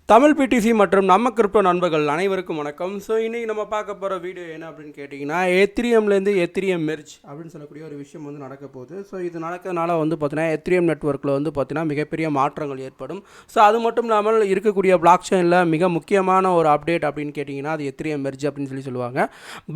TamilBTC மற்றும் நம்ம crypto நண்பர்கள் அனைவருக்கும் வணக்கம். ஸோ இன்றைக்கி நம்ம பார்க்க போகிற வீடியோ என்ன அப்படின்னு கேட்டிங்கன்னா, எத்திரியம்லேருந்து எத்திரியம் மெர்ஜ் அப்படின்னு சொல்லக்கூடிய ஒரு விஷயம் வந்து நடக்க போகுது. ஸோ இது நடக்கிறதுனால வந்து பார்த்தீங்கன்னா எத்திரியம் நெட்வொர்க்கில் வந்து பார்த்தீங்கன்னா மிகப்பெரிய மாற்றங்கள் ஏற்படும். ஸோ அது மட்டும் இல்லாமல் இருக்கக்கூடிய பிளாக் செயினில் மிக முக்கியமான ஒரு அப்டேட் அப்படின்னு கேட்டிங்கன்னா அது எத்திரியம் மெர்ஜ் அப்படின்னு சொல்லுவாங்க.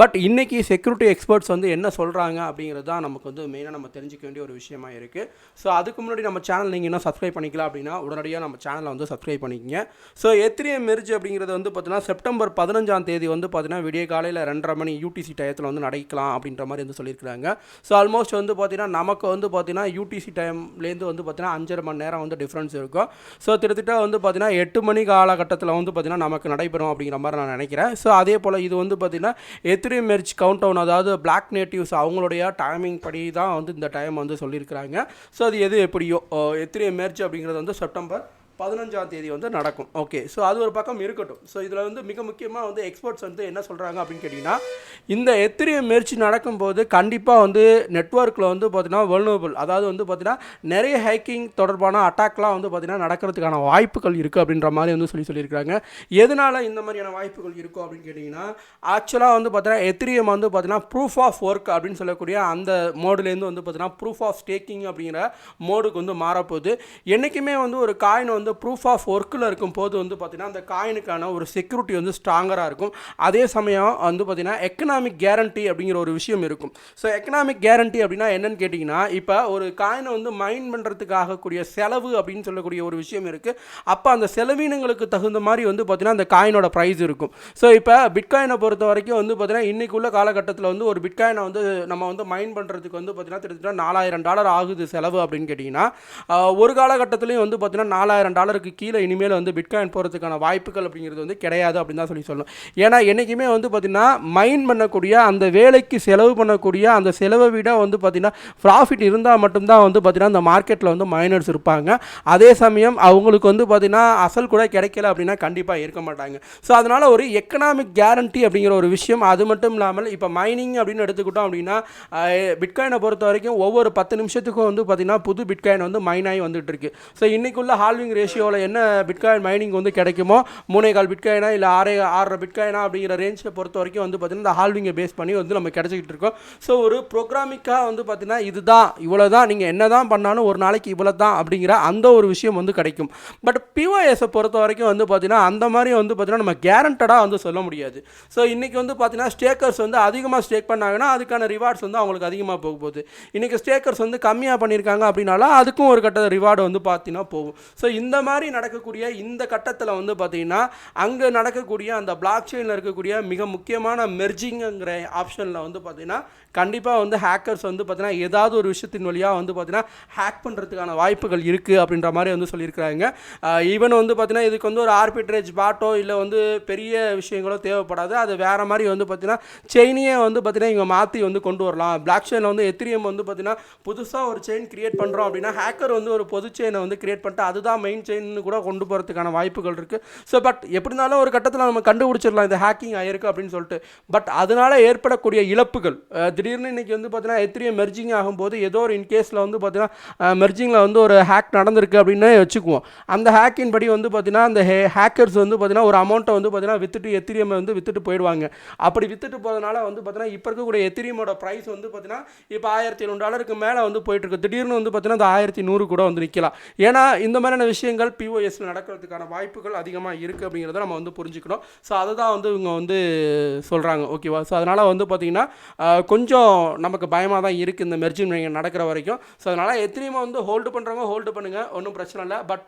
பட் இன்றைக்கி செக்யூரிட்டி எக்ஸ்பர்ட்ஸ் வந்து என்ன சொல்கிறாங்க அப்படிங்கிறது தான் நமக்கு வந்து மெயினாக நம்ம தெரிஞ்சிக்க வேண்டிய ஒரு விஷயமா இருக்குது. ஸோ அதுக்கு முன்னாடி நம்ம சேனல் நீங்கள் இன்னும் சப்ஸ்கிரைப் பண்ணிக்கலாம் அப்படின்னா உடனடியாக நம்ம சேனலை வந்து சப்ஸ்கிரைப் பண்ணிக்கங்க. ஸோ எத்திரியம் மெர்ஜ் அப்படிங்கிறது வந்து பார்த்தீங்கன்னா செப்டம்பர் 15ஆம் தேதி வந்து பார்த்தீங்கன்னா விடிய காலையில் 2:30 மணி யூடிசி டயத்தில் வந்து நடக்கலாம் அப்படின்ற மாதிரி வந்து சொல்லியிருக்காங்க. ஸோ ஆல்மோஸ்ட் வந்து பார்த்தீங்கன்னா நமக்கு வந்து பார்த்தீங்கன்னா யூடிசி டைம்லேருந்து வந்து பார்த்தீங்கன்னா 5.5 மணி நேரம் வந்து டிஃப்ரென்ஸ் இருக்கும். ஸோ கிட்டத்தட்ட வந்து பார்த்தீங்கன்னா 8 மணி காலகட்டத்தில் வந்து பார்த்தீங்கன்னா நமக்கு நடைபெறும் அப்படிங்கிற மாதிரி நான் நினைக்கிறேன். ஸோ அதே போல் இது வந்து பார்த்தீங்கன்னா எத்திரியம் மெர்ஜ் கவுண்ட் டவுன், அதாவது பிளாக் நேட்டிவ்ஸ் அவங்களுடைய டைமிங் படி தான் வந்து இந்த டைம் வந்து சொல்லியிருக்கிறாங்க. ஸோ அது எது எப்படியோ எத்திரியம் மெர்ஜ் அப்படிங்கிறது வந்து செப்டம்பர் 15ஆம் தேதி வந்து நடக்கும். ஓகே, ஸோ அது ஒரு பக்கம் இருக்கட்டும். ஸோ இதில் வந்து மிக முக்கியமாக வந்து எக்ஸ்பர்ட்ஸ் வந்து என்ன சொல்கிறாங்க அப்படின்னு கேட்டிங்கன்னா, இந்த எத்திரியம் மெர்ஜ் நடக்கும்போது கண்டிப்பாக வந்து நெட்வொர்க்கில் வந்து பார்த்தீங்கன்னா வல்னரபிள், அதாவது வந்து பார்த்தீங்கன்னா நிறைய ஹேக்கிங் தொடர்பான அட்டாக்லாம் வந்து பார்த்தீங்கன்னா நடக்கிறதுக்கான வாய்ப்புகள் இருக்குது அப்படின்ற மாதிரி வந்து சொல்லியிருக்காங்க. எதனால் இந்த மாதிரியான வாய்ப்புகள் இருக்கும் அப்படின்னு கேட்டிங்கன்னா, ஆக்சுவலாக வந்து பார்த்தீங்கன்னா எத்திரியம் வந்து பார்த்தீங்கன்னா ப்ரூஃப் ஆஃப் ஒர்க் அப்படின்னு சொல்லக்கூடிய அந்த மோடுலேருந்து வந்து பார்த்தீங்கன்னா ப்ரூஃப் ஆஃப் ஸ்டேக்கிங் அப்படிங்கிற மோடுக்கு வந்து மாறப்போகுது. என்றைக்குமே வந்து ஒரு காயின் வந்து ப்ரூஃப் ஆஃப் ஒர்க்கில் இருக்கும் போது வந்து பார்த்தீங்கன்னா அந்த காயினுக்கான ஒரு செக்யூரிட்டி வந்து ஸ்ட்ராங்கராக இருக்கும். அதே சமயம் வந்து பார்த்தீங்கன்னா எக்கனாமிக் கேரண்டி அப்படிங்கிற ஒரு விஷயம் இருக்கும். ஸோ எக்கனாமிக் கேரண்டி அப்படின்னா என்னன்னு கேட்டிங்கன்னா, இப்போ ஒரு காயினை வந்து மைன் பண்ணுறதுக்கு ஆகக்கூடிய செலவு அப்படின்னு சொல்லக்கூடிய ஒரு விஷயம் இருக்குது. அப்போ அந்த செலவினங்களுக்கு தகுந்த மாதிரி வந்து பார்த்தீங்கன்னா அந்த காயினோட ப்ரைஸ் இருக்கும். ஸோ இப்போ பிட்காயினை பொறுத்த வரைக்கும் வந்து பார்த்தீங்கன்னா இன்றைக்கி உள்ள காலகட்டத்தில் வந்து ஒரு பிட்காயினை வந்து நம்ம வந்து மைன் பண்ணுறதுக்கு வந்து பார்த்தீங்கன்னா கிட்டத்தட்ட $4000 ஆகுது செலவு அப்படின்னு கேட்டிங்கன்னா, ஒரு காலகட்டத்துலேயும் வந்து பார்த்தீங்கன்னா $4000 கீழே இனிமேல் வந்து பிட்காயின் போகிறதுக்கான வாய்ப்புகள் அப்படிங்கிறது வந்து கிடையாது அப்படின்னு தான் சொல்லணும். ஏன்னா என்றைக்குமே வந்து பார்த்திங்கன்னா மைன் பண்ணக்கூடிய அந்த வேலைக்கு செலவு பண்ணக்கூடிய அந்த செலவை விட வந்து பார்த்திங்கன்னா ப்ராஃபிட் இருந்தால் மட்டும்தான் வந்து பார்த்திங்கன்னா அந்த மார்க்கெட்டில் வந்து மைனர்ஸ் இருப்பாங்க. அதே சமயம் அவங்களுக்கு வந்து பார்த்திங்கன்னா அசல் கூட கிடைக்கல அப்படின்னா கண்டிப்பாக இருக்க மாட்டாங்க. ஸோ அதனால் ஒரு எக்கனாமிக் கேரண்டி அப்படிங்கிற ஒரு விஷயம். அது மட்டும் இல்லாமல் இப்போ மைனிங் அப்படின்னு எடுத்துக்கிட்டோம் அப்படின்னா பிட்காயினை பொறுத்த வரைக்கும் ஒவ்வொரு 10 நிமிஷத்துக்கும் வந்து பார்த்திங்கன்னா புது பிட்காயின் வந்து மைன் ஆகி வந்துட்டு இருக்கு. ஸோ இன்றைக்குள்ள ஹால்விங் ரேஷியோவில் என்ன பிட்காயின் மைனிங் வந்து கிடைக்குமோ 3.4 பிட்காயினா இல்லை 6.5 பிட்காயினா அப்படிங்கிற ரேஞ்சை பொறுத்த வரைக்கும் வந்து பார்த்தீங்கன்னா இந்த ஹால்விங்கை பேஸ் பண்ணி வந்து நம்ம கிடைச்சிக்கிட்டு இருக்கோம். ஸோ ஒரு ப்ரோக்ராமிக்காக வந்து பார்த்தீங்கன்னா இதுதான் இவ்வளோ தான், நீங்கள் என்ன தான் பண்ணாலும் ஒரு நாளைக்கு இவ்வளோ தான் அப்படிங்கிற அந்த ஒரு விஷயம் வந்து கிடைக்கும். பட் பிஓஎஸை பொறுத்த வரைக்கும் வந்து பார்த்தீங்கன்னா அந்த மாதிரி வந்து பார்த்தீங்கன்னா நம்ம கேரண்டடாக வந்து சொல்ல முடியாது. ஸோ இன்றைக்கி வந்து பார்த்தீங்கன்னா ஸ்டேக்கர்ஸ் வந்து அதிகமாக ஸ்டேக் பண்ணாங்கன்னா அதுக்கான ரிவார்ட்ஸ் வந்து அவங்களுக்கு அதிகமாக போக போகுது. இன்றைக்கி ஸ்டேக்கர்ஸ் வந்து கம்மியாக பண்ணியிருக்காங்க அப்படின்னாலும் அதுக்கும் ஒரு கட்ட ரிவார்டு வந்து பார்த்தீங்கன்னா போகும். ஸோ இந்த மாதிரி நடக்கக்கூடிய இந்த கட்டத்தில் வந்து பார்த்தீங்கன்னா அங்கே நடக்கக்கூடிய அந்த பிளாக் செயினில் இருக்கக்கூடிய மிக முக்கியமான மெர்ஜிங்கிற ஆப்ஷனில் வந்து பார்த்தீங்கன்னா கண்டிப்பாக வந்து ஹேக்கர்ஸ் வந்து பார்த்தீங்கன்னா ஏதாவது ஒரு விஷயத்தின் வழியாக வந்து பார்த்தீங்கன்னா ஹேக் பண்ணுறதுக்கான வாய்ப்புகள் இருக்குது அப்படின்ற மாதிரி வந்து சொல்லியிருக்கிறாங்க. ஈவன் வந்து பார்த்தீங்கன்னா இதுக்கு வந்து ஒரு ஆர்பிட்ரேஜ் பாட்டோ இல்லை வந்து பெரிய விஷயங்களோ தேவைப்படாது. அது வேறு மாதிரி வந்து பார்த்தீங்கன்னா செயினியே வந்து பார்த்தீங்கன்னா இங்கே மாற்றி வந்து கொண்டு வரலாம். பிளாக் செயினில் வந்து எத்திரியம் வந்து பார்த்தீங்கன்னா புதுசாக ஒரு செயின் கிரியேட் பண்ணுறோம் அப்படின்னா ஹேக்கர் வந்து ஒரு பொது செயினை வந்து கிரியேட் பண்ணிட்டு அதுதான் மெயின் செயின் கூட கொண்டு போகிறதுக்கான வாய்ப்புகள் இருக்குது. ஸோ பட் எப்படி இருந்தாலும் ஒரு கட்டத்தில் நம்ம கண்டுபிடிச்சிடலாம் இது ஹேக்கிங் ஆகிருக்கு அப்படின்னு சொல்லிட்டு. பட் அதனால் ஏற்படக்கூடிய இழப்புகள் திடீர்னு இன்றைக்கி வந்து பார்த்தீங்கன்னா எத்திரியம் மெர்ஜிங் ஆகும்போது ஏதோ ஒரு இன்கேஸில் வந்து பார்த்தீங்கன்னா மெர்ஜிங்கில் வந்து ஒரு ஹேக் நடந்திருக்கு அப்படின்னு வச்சுக்குவோம். அந்த ஹேக்கின் படி வந்து பார்த்தீங்கன்னா அந்த ஹேக்கர்ஸ் வந்து பார்த்தீங்கன்னா ஒரு அமௌண்ட்டை வந்து பார்த்தீங்கன்னா வித்துட்டு எத்திரியம் வந்து வித்துட்டு போயிடுவாங்க. அப்படி வித்துட்டு போகிறதுனால வந்து பார்த்தீங்கன்னா இப்போ இருக்கக்கூடிய எத்திரியமோட ப்ரைஸ் வந்து பார்த்தீங்கன்னா இப்போ $1700 மேலே வந்து போயிட்டுருக்கு. திடீர்னு வந்து பார்த்தீங்கன்னா அந்த 1100 கூட வந்து நிற்கலாம். ஏன்னா இந்த மாதிரியான விஷயங்கள் பிஓஎஸில் நடக்கிறதுக்கான வாய்ப்புகள் அதிகமாக இருக்குது அப்படிங்கிறத நம்ம வந்து புரிஞ்சுக்கணும். ஸோ அதை தான் வந்து இவங்க வந்து சொல்கிறாங்க. ஓகேவா? ஸோ அதனால் வந்து பார்த்திங்கன்னா கொஞ்சம் நமக்கு பயமாக தான் இருக்குது இந்த மெர்ஜிங் நடக்கிற வரைக்கும். ஸோ அதனால் எத்திரியமாக வந்து ஹோல்டு பண்ணுறவங்க ஹோல்டு பண்ணுங்கள், ஒன்றும் பிரச்சனை இல்லை. பட்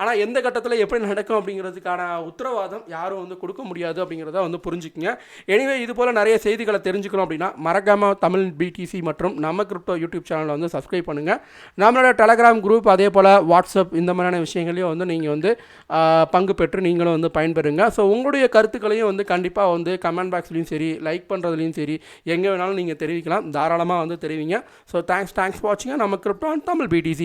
ஆனால் எந்த கட்டத்தில் எப்படி நடக்கும் அப்படிங்கிறதுக்கான உத்தரவாதம் யாரும் வந்து கொடுக்க முடியாது அப்படிங்கிறத வந்து புரிஞ்சுக்குங்க. எனிவே இது போல் நிறைய செய்திகளை தெரிஞ்சுக்கணும் அப்படின்னா மறக்காமல் TamilBTC மற்றும் நம்ம கிரிப்டோ யூடியூப் சேனலை வந்து சப்ஸ்கிரைப் பண்ணுங்கள். நம்மளோட டெலகிராம் குரூப் அதே போல் வாட்ஸ்அப் இந்த மாதிரியான விஷயங்களையும் வந்து நீங்கள் வந்து பங்கு பெற்று நீங்களும் வந்து பயன்பெறுங்க. ஸோ உங்களுடைய கருத்துக்களையும் வந்து கண்டிப்பாக வந்து கமெண்ட் பாக்ஸ்லையும் சரி, லைக் பண்ணுறதுலையும் சரி, எங்கே வேணாலும் நீங்கள் தெரிவிக்கலாம். தாராளமாக வந்து தெரிவிங்க. ஸோ தேங்க்ஸ் ஃபார் வாட்சிங் நம்ம கிரிப்டோ அண்ட் TamilBTC.